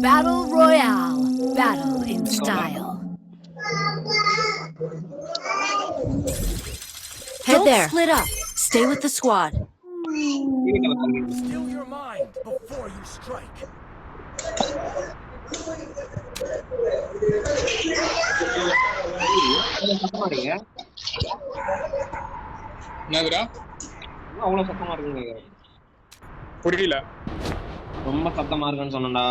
Battle Royale. Battle in style. Head Don't there. split up. Stay with the squad. Still your mind before you strike. என்னதுடா அவ்வளவு சத்தமா இருக்குங்க புரியல ரொம்ப சத்தமா இருக்குன்னு சொன்னேன்டா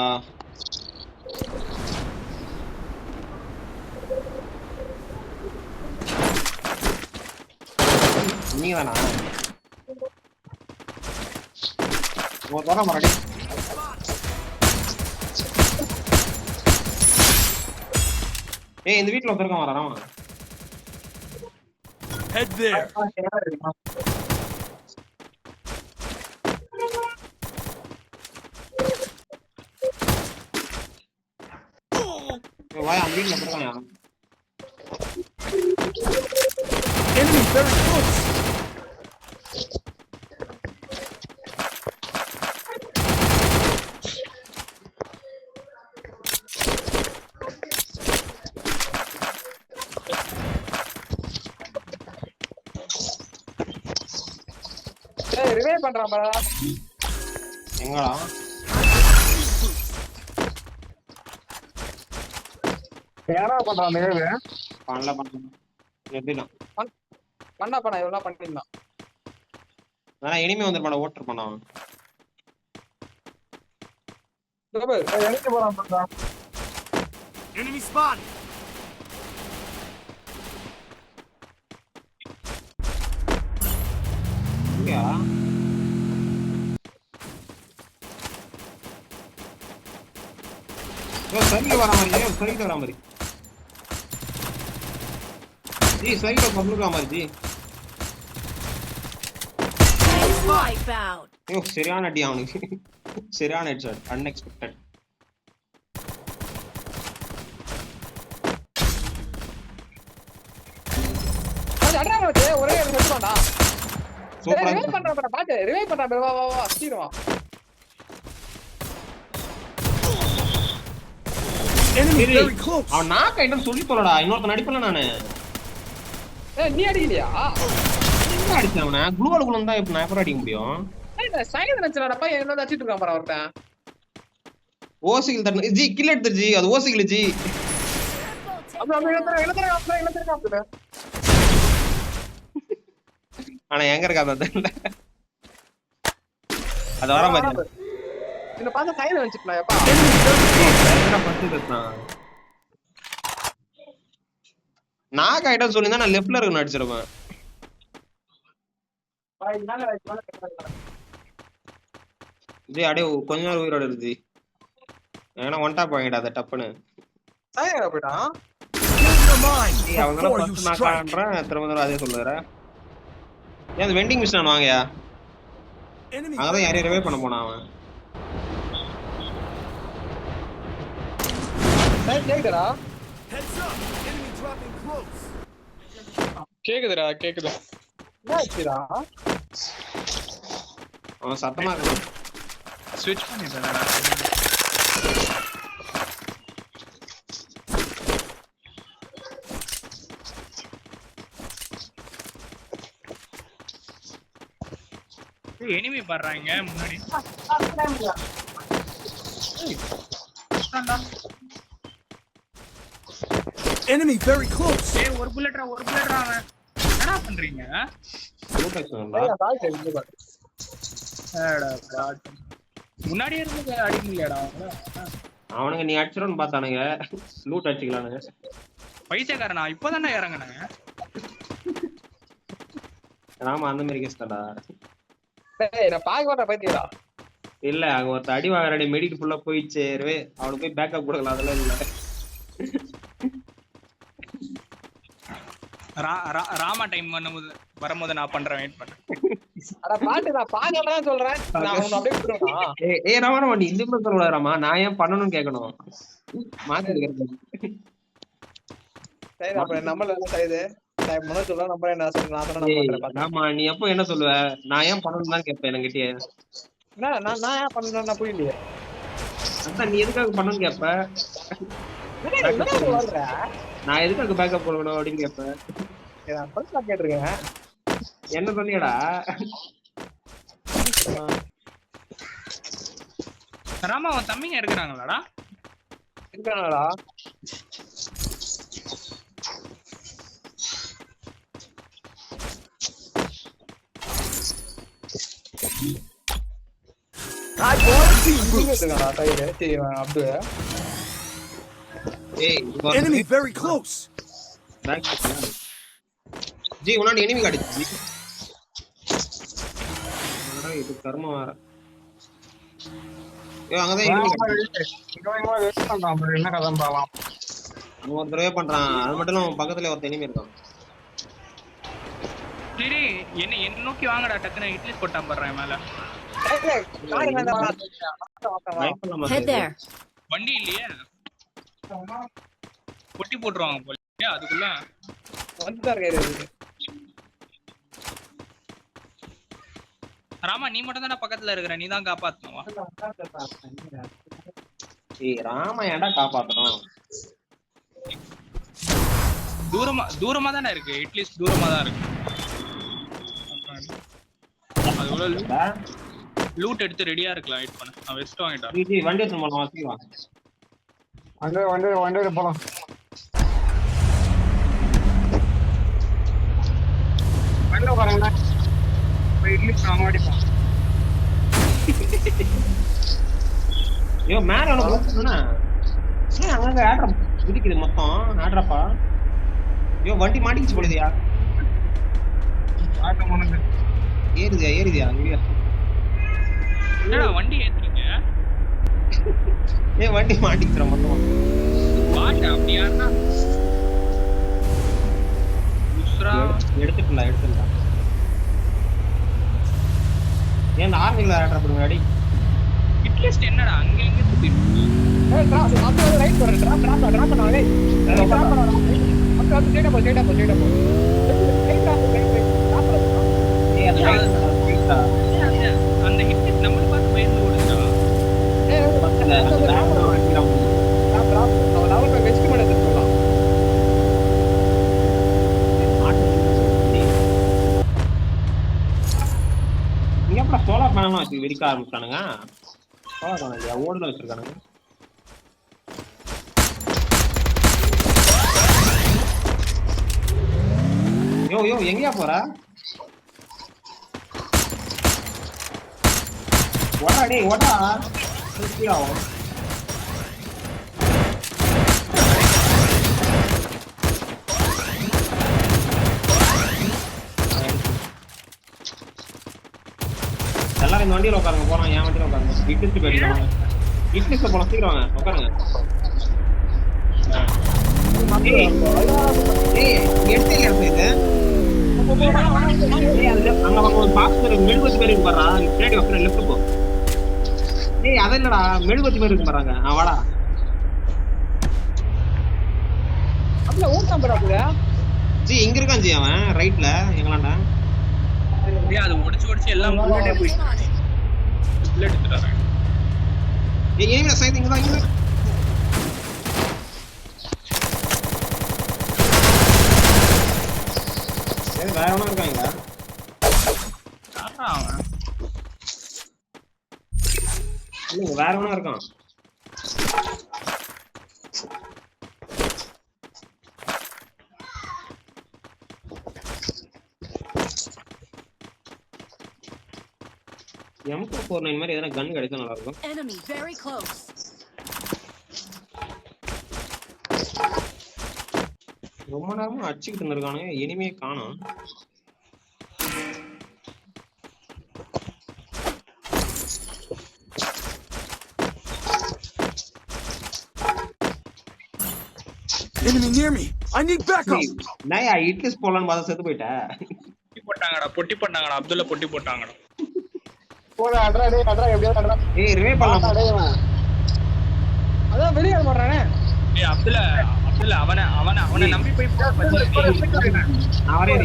நீ வேணா தர மறுபடி ஏய் இந்த வீட்டுல ஒருத்தருக்கான் வரான் Head there. வாய் அந்த வீட்டுல ஒருத்தருக்கான் Enemy very close. ஏய் ரிவைவ் பண்றான் பாடா எங்கடா யாரா பண்றான் ரிவைவ் பண்ணல எப்படின்னா பண்ணா எவ்வளவு பண்ணிருந்தான் ஆனா இனிமே வந்துருப்பான ஓட்டர் பண்ணான் எனக்கு போறான் பண்றான் Enemy spotted. இங்கயா சைட்ல வர மாதிரி சைட்ல வர மாதிரி ஜி சைட்ல பப்ளிக் வர மாதிரி ஜி Wipe out. ஐயோ சரியான அடி அவனுக்கு சரியான ஹெட்ஷாட் அன்எக்ஸ்பெக்டட் ஒரே செத்துவான்டா சூப்பரா ரிவைவ் பண்றான் பாத்து ரிவைவ் பண்றான் வா வா வா சீக்கிரம் வா Enemy very close. அவன் நாக் ஐட்டம் சொல்லி சொல்லடா இன்னொருத்த நடிப்பல நானு நீ அடிக்கலையா என்ன அடிச்சேன் அவனை குளூவாலுக்குள்ள இருந்தா இப்ப நான் எப்ப அடிக்க முடியும் சைடு நினைச்சலடப்பா என்ன அடிச்சிட்டு இருக்கான் பாரு ஒருத்தன் ஓசிகள் தட்டு ஜி கில் எடுத்து ஜி அது ஓசிகள் ஜி ஆனா எங்க இருக்கா தெரியல அது வர மாதிரி என்ன பார்த்து சைடு நினைச்சிட்டலாம் எப்பா நாக் ஐட்டம் சொல்லி தான் நான் லெஃப்ட்ல இருக்கு அடிச்சிருப்பேன் ஜி அடே கொஞ்ச நேரம் உயிரோட இருக்கு ஏன்னா ஒன் டாப் வாங்கிடா அதை டப்புன்னு போயிட்டான் அவங்க ஃபர்ஸ்ட் நாக் ஆடுறேன் திரும்ப திரும்ப அதே சொல்லுற ஏன் வெண்டிங் மிஷின் வாங்கயா அங்கதான் யாரையும் ரிவைவ் பண்ண போனான் அவன் கேக்குதா Heads up. Enemy dropping close. கேக்குதுடா கேக்குது என்னாச்சுடா அவன் சத்தமா இருக்கான் ஸ்விட்ச் பண்ணிட்டேன்டா எனிமி பண்றாங்க முன்னாடி Enemy very close. ஏய் ஒரு புல்லட்ரா அவன் என்னடா பண்றீங்க முன்னாடி இருந்து அடி முடியலடா அவனுங்க நீ அடிச்சிரோன்னு பார்த்தானுங்க லூட் அடிச்சுக்கலானுங்க பைத்தியக்காரனா இப்பதானே இறங்குனேன் ராமா அந்த மாதிரி கேஸ்டா நான் பாக்க மாட்டேன் பைத்தியடா இல்ல அங்க ஒருத்த அடி வாங்குற மெடிக்கல் ஃபுல்லா போயிடுச்சு அவனுக்கு போய் பேக்கப் கொடுக்கலாம் அதெல்லாம் இல்ல ராமா டைம் வரும்போது நான் பண்றேன் வெயிட் பண்றேன் அட பாட்டு நான் பாக்கலாம் சொல்றேன். நான் உன்னை அப்படியே விட்டுருவேனா? ஏய் ராமா நீ இந்த மாதிரி சொல்ல ராமா, நான் ஏன் பண்ணணும்னு கேட்கணும். மாத்தி இருக்கிறது. சரி அப்ப நம்மள என்ன செய்யுது? டைம் முன்ன சொல்ல நம்ம என்ன சொல்ல நான் சொன்னா பண்றேன் பாத்து. ஆமா நீ எப்போ என்ன சொல்லுவ, நான் ஏன் பண்ணணும்னு தான் கேட்பேன் என்கிட்டயே. நான் ஏன் பண்ணணும்னா புரியலையே. அதான் நீ எதுக்காக பண்ணணும்னு கேட்ப, என்ன சொல்ற? நான் எதுக்காக பேக்கப் பண்ணணும் அப்படின்னு கேட்பேன். நான் பல்சா கேட்டிருக்கேன். என்ன சொன்னியடா? ராமா அவன் தம்பிங்க இருக்கிறாங்களாடா? இருக்கானடா? இருக்கானடா டைடு. சரி அப்து. ஏய் Enemy very close. ஜி உன்னாடி எனிமி காட்டுச்சு. இது கர்ம வேற. அங்கதான் என்ன கதை பாக்கலாம். ஒரு தடவை பண்றான், அது மட்டும் இல்லாம பக்கத்துல ஒரு எனிமி இருக்கான். சரி என்ன நோக்கி வாங்கடா, டக்குன்னு இட்லி போட்டான் போடுறேன் மேல. Head there. வண்டி இல்லையே, பொட்டி போட்டுருவாங்க போல அதுக்குள்ள. ராமா நீ மட்டும் தானே பக்கத்துல இருக்கிற, நீ தான் காப்பாத்தணுவா? ஏய் ராமா ஏன்டா காப்பாத்தணும்? தூரமா தானே இருக்கு, இட்லிஸ் தூரமா தான் இருக்கு. அதுக்குள்ள லூட் எடுத்து ரெடியா இருக்கலாம். வெயிட் பண்ணு, நான் வெஸ்ட் வாங்கிட்டேன். ஜி வண்டி எடுத்து போலாம், வாசிக்கலாம். வண்டி போலாம். வண்டில வரேன். போய் இட்லி சாங்க அடிப்போம். ஐயோ மேல ஒண்ணு போட்டுனா அங்க ஆட்ற குதிக்குது மொத்தம் ஆட்றப்பா. ஐயோ வண்டி மாட்டிக்கிச்சு போடுதியா? ஆட்ட முனங்க ஏறுதியா இல்லையா? என்னடா வண்டி ஏத்துறீங்க? ஏய் வண்டி மாட்டிக்கிற மொத்தம் பாட்டு அப்படியானா உஸ்ரா எடுத்துக்கலாம். ஏன் ஆர்மில ஆட்ற போடுங்க அடி. இட்லிஸ்ட் என்னடா அங்க எங்க சுத்திட்டு இருக்கு? ஏய் டிராப் அப்ப ரைட் போற டிராப் பண்ணா டேய். டிராப் பண்ணா. அப்ப அது ஸ்ட்ரைட்டா போ. ஏய் டிராப் ஏய் அது ரைட்டா. அந்த இட்லிஸ்ட் நம்ம பார்த்து பயந்து ஓடுறா. ஏய் டிராப் அவன் அவன் வெஸ்ட் பண்ண எடுத்துக்கலாம். இங்க எப்ப சோலார் பேனல் வச்சு வெடிக்க ஆரம்பிச்சானுங்க. சோலார் பேனல் இல்லையா, ஓடுல வச்சிருக்கானுங்க. யோ எங்கயா போற? ஓடா டேய் ஓடா. சுத்தியாவும் எல்லாரும் இந்த வண்டியில உட்காருங்க, போறோம். என் வண்டியில உட்காருங்க. இட்லிஸ்ட் போயிடுவாங்க. இட்லிஸ்ட் போலாம், சீக்கிரம் வாங்க உட்காருங்க. எடுத்து இது அங்க ஒரு பாக்ஸ் மெழுகுவத்தி மாதிரி இருக்கு பாரா. பின்னாடி உட்கார லெஃப்ட் போ. ஏய் அது இல்லடா, மெழுகுவத்தி மாதிரி இருக்கு பாருங்க. வாடா. அப்பல ஓட்டம் பராப்புல. ஜி இங்க இருக்கான் ஜி அவன் ரைட்ல எங்களாண்டா. டேய் அது உடைச்சு எல்லாம் புல்லட்டே போயிடுச்சு. புல்லட் எடுத்துறாங்க. ஏய் ஏங்க சைடு இங்க தான் இங்க. ஏய் வேற ஒண்ணா இருக்காங்க. யாரா அவன்? இல்ல வேற ஒண்ணா இருக்கான். M449 மாதிரி எதனா கன் கிடைச்சா நல்லா இருக்கும். Enemy very close. ரொம்ப நேரமா அடிச்சுக்கிட்டு இருந்திருக்கானுங்க, இனிமே காணோம். Enemy near me. I need backup. நாயா இட்லிஸ் போலான்னு பார்த்தா செத்து போயிட்ட. போட்டாங்க போட்டாங்கடா அப்துல்ல பொட்டி போட்டாங்கடா. போடா அட்ரா டேய் அட்ரா எப்படியோ அட்ரா. ஏய் ரிவே பண்ணலாம். டேய் இவன் அதான் வெளிய வர மாட்டானே. ஏய் அப்துல்ல அவனை நம்பி போய் நான் வரேன்.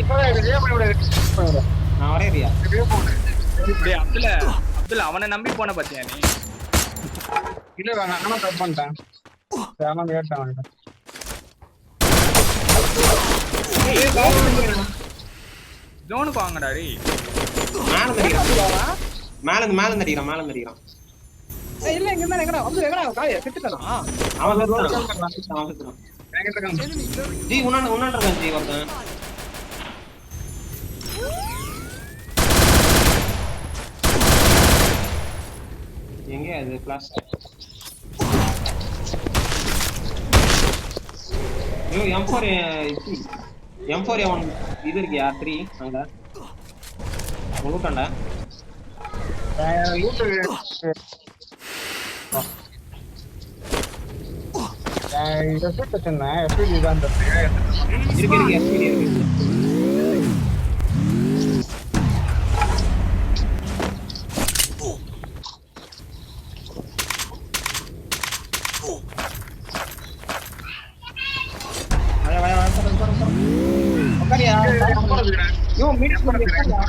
நான் வரேன் ரியா. டேய் அப்துல்ல அவனை நம்பி போன பாத்தியா நீ? இல்ல நான் தப்பு பண்ணிட்டேன். நான் கேட்டேன். ஜோனுக்கு வாங்கடா டேய். மேல அடிக்கிறான். ஏய் இல்ல இங்க இருந்தா எங்கடா வந்து எங்கடா காய செத்துட்டானா? அவன் செத்துறான். எங்க இருக்கான்? ஜி உன்னாண்ட இருக்கான் ஜி ஒருத்தன். எங்க அது கிளாஸ்? யோ M4 அவன் இது இருக்கியா 3 அங்க முழுக்கண்டா. இத செத்துட்டேனா எப்படி தான் இருக்கு SPD. யோ மீட் பண்ணுடா.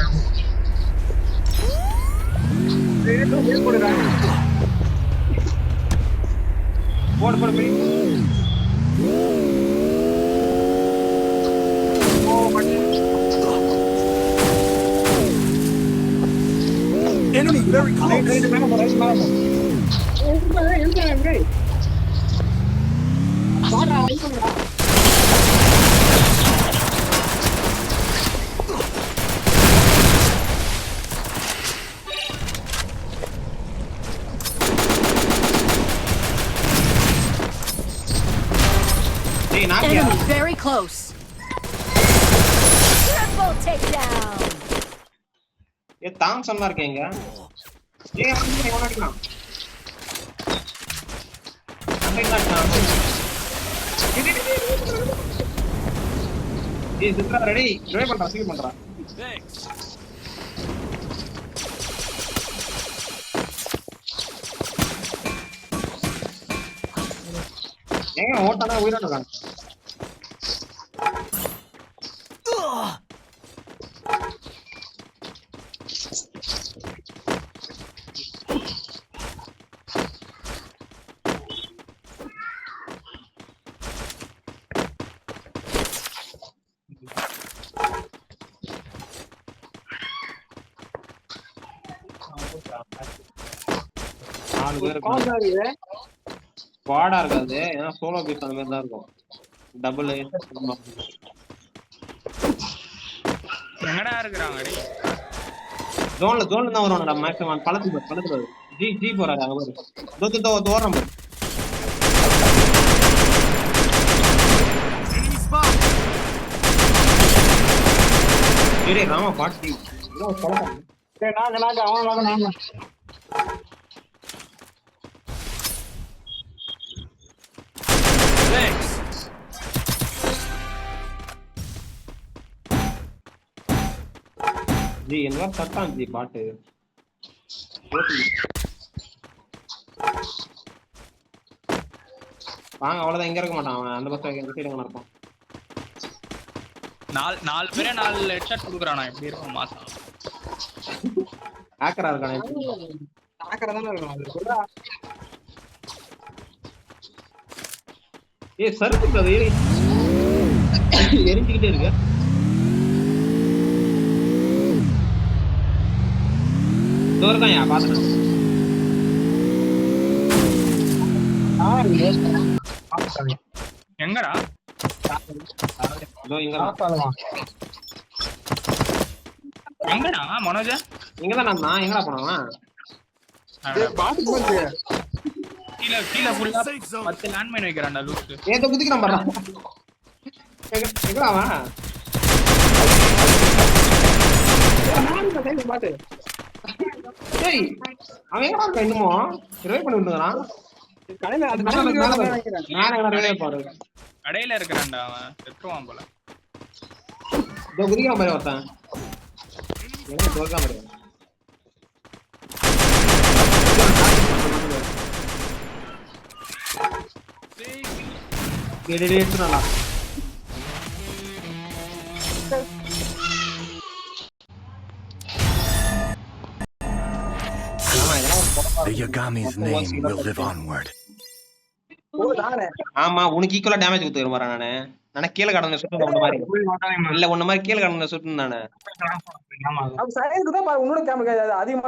மீட் பண்ணுடா. போடு Enemy very close. Enemy very close. Triple takedown. ஏ தாம்சன் தான் இருக்கேங்க. ஏய் அவன் அடிக்கிறான். ஏய் சித்ரா ரெடி ட்ரைவ் பண்றா சீக்கிரம் பண்றா. ஏங்க ஓட்டானா உயிரோட இருக்கான். ஸ்குவாடா இருக்காது ஏன்னா சோலோ பீஸ் அந்த மாதிரி தான் இருக்கும். டபுள் எங்கடா இருக்கறாங்க டேய்? ஜோன்ல தான் வருவாங்கடா மேக்ஸிமம். பழத்துக்கு ஜி போறாரு அங்க பாரு. தோறம் பாரு. டேய் ராமா பாட்டி இதோ பழம். டேய் நாங்க அவன் ஜி என்ன சட்டான் ஜி பாட்டு. வாங்க அவ்வளவுதான் இங்க இருக்க மாட்டான் அவன். அந்த பக்கம் எங்க சைடு எங்க இருப்பான். நாலு பேரே 4 ஹெட்ஷாட் குடுக்குறானா எப்படி இருக்கும் மாசம்? ஹேக்கரா இருக்கானே. ஹேக்கரா தான இருக்கான் சொல்றா. ஏய் சருக்கு அது எரிஞ்சிக்கிட்டே இருக்கு. தோர்காயா பாத்துறேன். எங்கடா? இதோ இங்க எங்கடா மனோஜ்? இங்கதான் நான் எங்கடா போனவன்? டேய் பாத்து போச்சு. கீழ ஃபுல்லா 10 லேண்ட் மைன் வைக்கறான்டா லூட். ஏதோ குதிக்கிறான் பாறா. எங்கடா அவன்? நான் பாத்து. டேய் அவன் எங்கடா இருக்கான் இன்னும்? ரிவைவ் பண்ணி விட்டுறான். கடையில அது மேல ரிவைவ் பாரு. கடையில இருக்கறான்டா அவன். செத்துவான் போல. இதோ குதிக்கிறான் பாரு ஒருத்தன். என்ன தோற்காம இருக்கு எடுத்துடலாம் The Yagami's name will live onward. ஆமா உனக்கு ஈக்குவலா டேமேஜ் கொடுத்துக்கிற மாதிரி நானே கீழே கடந்த சுட்டு ஒண்ணு மாதிரி இல்ல ஒண்ணு மாதிரி கீழே கடந்த சுட்டு நானே உன்னோட அதிகமா